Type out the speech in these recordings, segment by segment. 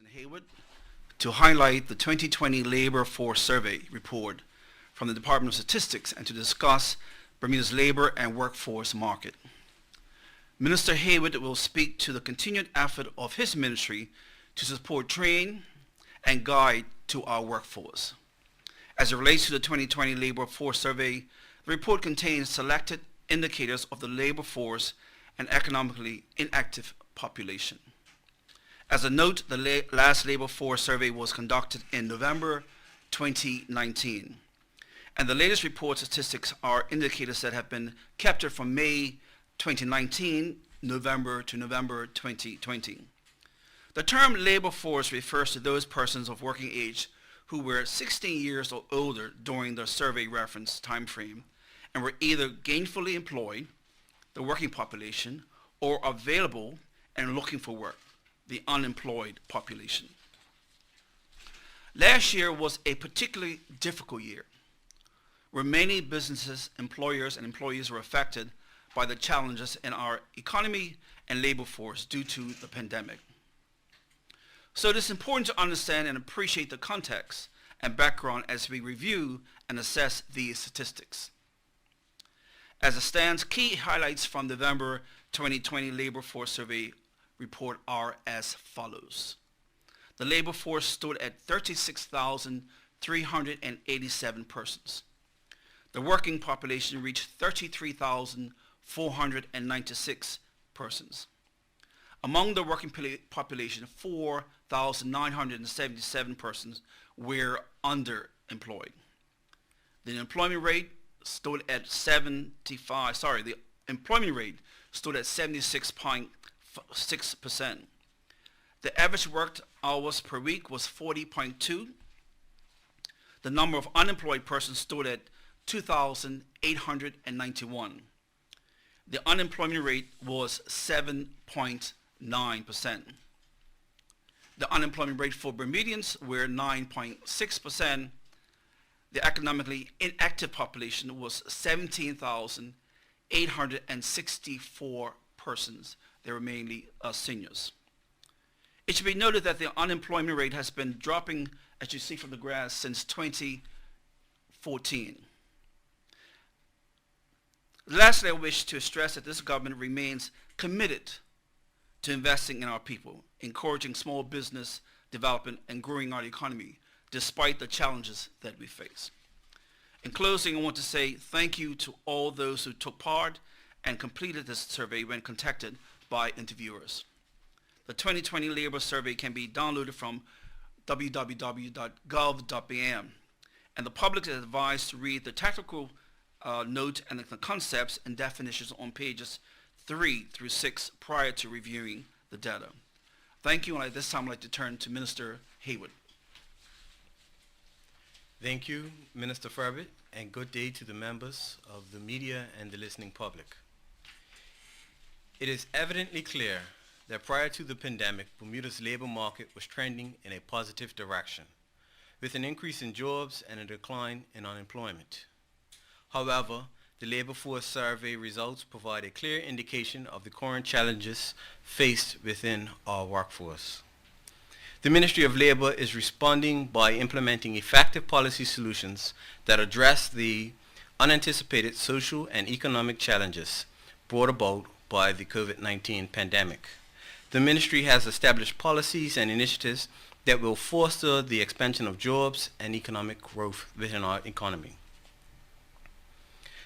in Hayward to highlight the 2020 Labor Force Survey report from the Department of Statistics and to discuss Bermuda's labor and workforce market. Minister Hayward will speak to the continued effort of his ministry to support, train, and guide to our workforce. As it relates to the 2020 Labor Force Survey, the report contains selected indicators of the labor force and economically inactive population. As a note, the last Labor Force Survey was conducted in November 2019, and the latest report statistics are indicators that have been captured from May 2019, November to November 2020. The term labor force refers to those persons of working age who were 16 years or older during the survey reference timeframe and were either gainfully employed, the working population, or available and looking for work, the unemployed population. Last year was a particularly difficult year, where many businesses, employers, and employees were affected by the challenges in our economy and labor force due to the pandemic. So it is important to understand and appreciate the context and background as we review and assess these statistics. As it stands, key highlights from November 2020 Labor Force Survey report are as follows. The labor force stood at 36,387 persons. The working population reached 33,496 persons. Among the working population, 4,977 persons were underemployed. The employment rate stood at 76.6%. The average worked hours per week was 40.2. The number of unemployed persons stood at 2,891. The unemployment rate was 7.9%. The unemployment rate for Bermudians were 9.6%. The economically inactive population was 17,864 persons. They were mainly seniors. It should be noted that the unemployment rate has been dropping, as you see from the graph, since 2014. Lastly, I wish to stress that this government remains committed to investing in our people, encouraging small business development, and growing our economy, despite the challenges that we face. In closing, I want to say thank you to all those who took part and completed this survey when contacted by interviewers. The 2020 Labor Survey can be downloaded from www.gov.bm, and the public is advised to read the technical note and the concepts and definitions on pages 3 through 6 prior to reviewing the data. Thank you, and at this time I'd like to turn to Minister Hayward. Thank you, Minister Furbert, and good day to the members of the media and the listening public. It is evidently clear that prior to the pandemic, Bermuda's labor market was trending in a positive direction, with an increase in jobs and a decline in unemployment. However, the labor force survey results provide a clear indication of the current challenges faced within our workforce. The Ministry of Labor is responding by implementing effective policy solutions that address the unanticipated social and economic challenges brought about by the COVID-19 pandemic. The Ministry has established policies and initiatives that will foster the expansion of jobs and economic growth within our economy.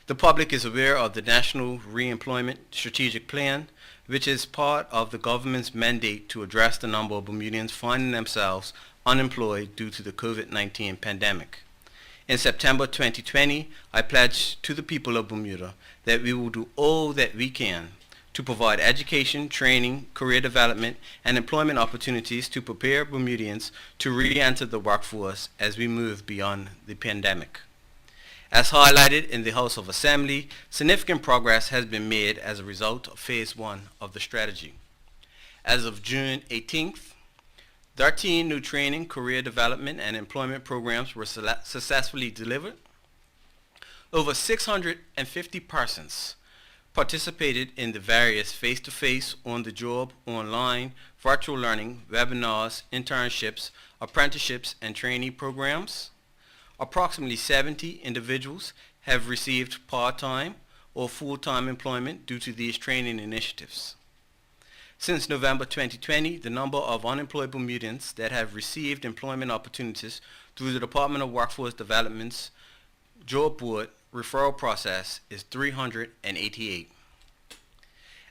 The public is aware of the National Reemployment Strategic Plan, which is part of the government's mandate to address the number of Bermudians finding themselves unemployed due to the COVID-19 pandemic. In September 2020, I pledged to the people of Bermuda that we will do all that we can to provide education, training, career development, and employment opportunities to prepare Bermudians to re-enter the workforce as we move beyond the pandemic. As highlighted in the House of Assembly, significant progress has been made as a result of Phase 1 of the strategy. As of June 18th, 13 new training, career development, and employment programs were successfully delivered. Over 650 persons participated in the various face-to-face, on-the-job, online, virtual learning, webinars, internships, apprenticeships, and trainee programs. Approximately 70 individuals have received part-time or full-time employment due to these training initiatives. Since November 2020, the number of unemployed Bermudians that have received employment opportunities through the Department of Workforce Development's Job Board referral process is 388.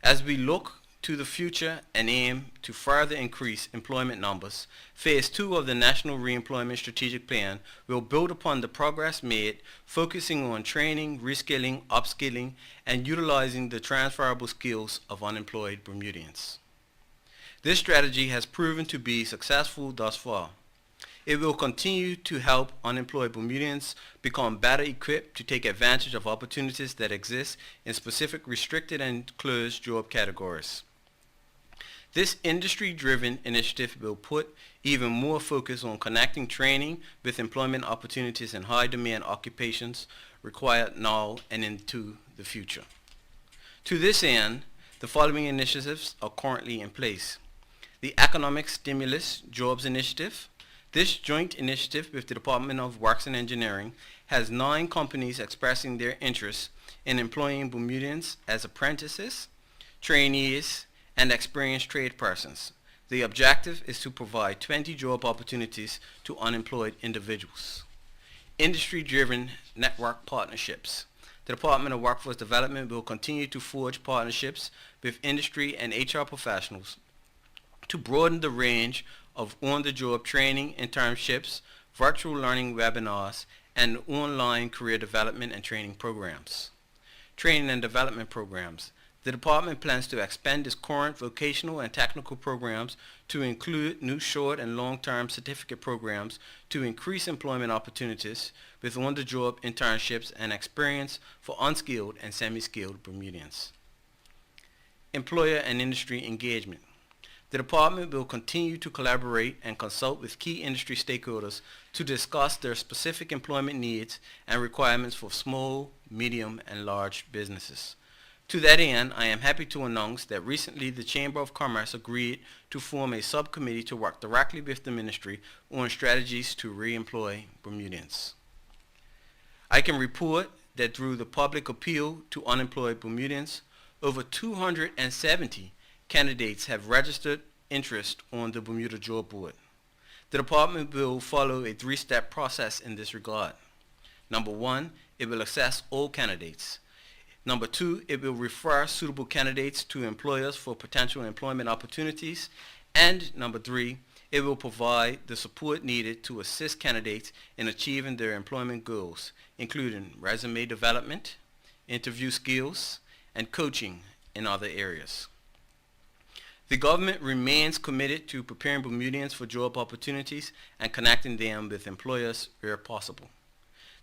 As we look to the future and aim to further increase employment numbers, Phase 2 of the National Reemployment Strategic Plan will build upon the progress made, focusing on training, reskilling, upskilling, and utilizing the transferable skills of unemployed Bermudians. This strategy has proven to be successful thus far. It will continue to help unemployed Bermudians become better equipped to take advantage of opportunities that exist in specific restricted and closed job categories. This industry-driven initiative will put even more focus on connecting training with employment opportunities in high-demand occupations required now and into the future. To this end, the following initiatives are currently in place. The Economic Stimulus Jobs Initiative. This joint initiative with the Department of Works and Engineering has 9 companies expressing their interest in employing Bermudians as apprentices, trainees, and experienced trade persons. The objective is to provide 20 job opportunities to unemployed individuals. Industry-driven network partnerships. The Department of Workforce Development will continue to forge partnerships with industry and HR professionals to broaden the range of on-the-job training, internships, virtual learning webinars, and online career development and training programs. Training and development programs. The department plans to expand its current vocational and technical programs to include new short and long-term certificate programs to increase employment opportunities with on-the-job internships and experience for unskilled and semi-skilled Bermudians. Employer and industry engagement. The department will continue to collaborate and consult with key industry stakeholders to discuss their specific employment needs and requirements for small, medium, and large businesses. To that end, I am happy to announce that recently the Chamber of Commerce agreed to form a subcommittee to work directly with the ministry on strategies to reemploy Bermudians. I can report that through the public appeal to unemployed Bermudians, over 270 candidates have registered interest on the Bermuda Job Board. The department will follow a 3-step process in this regard. Number 1, it will assess all candidates. Number 2, it will refer suitable candidates to employers for potential employment opportunities. And number 3, it will provide the support needed to assist candidates in achieving their employment goals, including resume development, interview skills, and coaching in other areas. The government remains committed to preparing Bermudians for job opportunities and connecting them with employers where possible.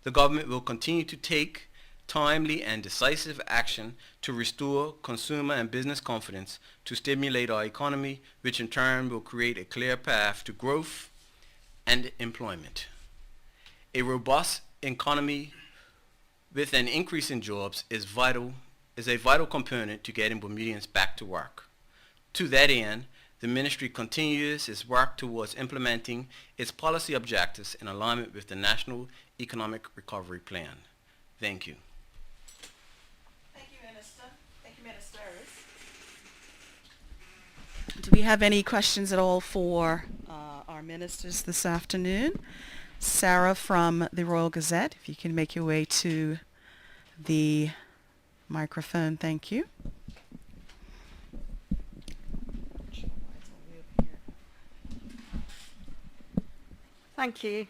The government will continue to take timely and decisive action to restore consumer and business confidence to stimulate our economy, which in turn will create a clear path to growth and employment. A robust economy with an increase in jobs is a vital component to getting Bermudians back to work. To that end, the ministry continues its work towards implementing its policy objectives in alignment with the National Economic Recovery Plan. Thank you. Thank you, Minister. Thank you, Ministers. Do we have any questions at all for our ministers this afternoon? Sarah from the Royal Gazette, if you can make your way to the microphone, thank you. Thank you.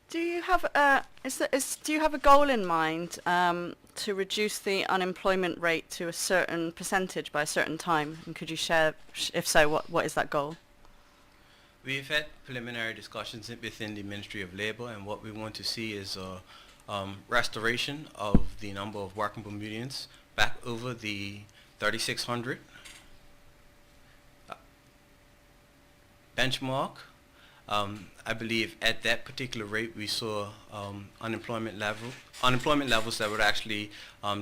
Do you have a goal in mind to reduce the unemployment rate to a certain percentage by a certain time? And could you share, if so, what is that goal? We've had preliminary discussions within the Ministry of Labor, and what we want to see is a restoration of the number of working Bermudians back over the 3,600 benchmark. I believe at that particular rate we saw unemployment levels that were actually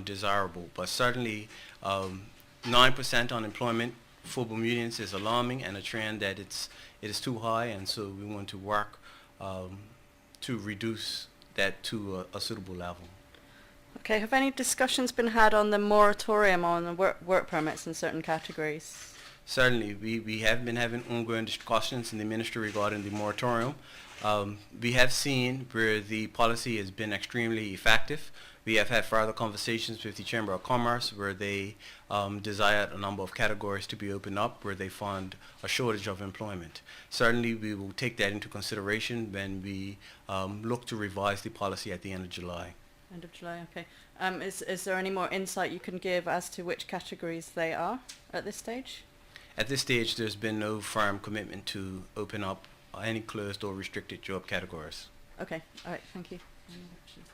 desirable. But certainly 9% unemployment for Bermudians is alarming and a trend that it is too high, and so we want to work to reduce that to a suitable level. Okay, have any discussions been had on the moratorium on the work permits in certain categories? Certainly, we have been having ongoing discussions in the ministry regarding the moratorium. We have seen where the policy has been extremely effective. We have had further conversations with the Chamber of Commerce where they desired a number of categories to be opened up where they found a shortage of employment. Certainly, we will take that into consideration when we look to revise the policy at the end of July. End of July, okay. Is there any more insight you can give as to which categories they are at this stage? At this stage, there's been no firm commitment to open up any closed or restricted job categories. Okay, all right, thank you. Any other questions?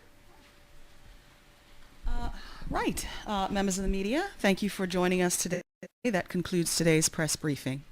Right. Members of the media, thank you for joining us today. That concludes today's press briefing.